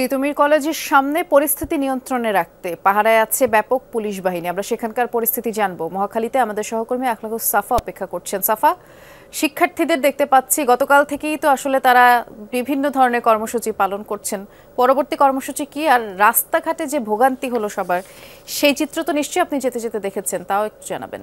তিতুমির কলেজের সামনে পরিস্থিতি নিয়ন্ত্রণে রাখতে পাহারায় আছে ব্যাপক পুলিশ বাহিনী। আমরা সেখানকার পরিস্থিতি জানবো। মহাখালীতে আমাদের সহকর্মী আখলাকুস সাফা অপেক্ষা করছেন। সাফা, শিক্ষার্থীদের দেখতে পাচ্ছি গতকাল থেকেই তো আসলে তারা বিভিন্ন ধরনের কর্মসূচি পালন করছেন। পরবর্তী কর্মসূচি কি, আর রাস্তাঘাটে যে ভোগান্তি হলো সবার, সেই চিত্র তো নিশ্চয়ই আপনি যেতে যেতে দেখেছেন, তাও একটু জানাবেন।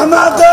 আমাদের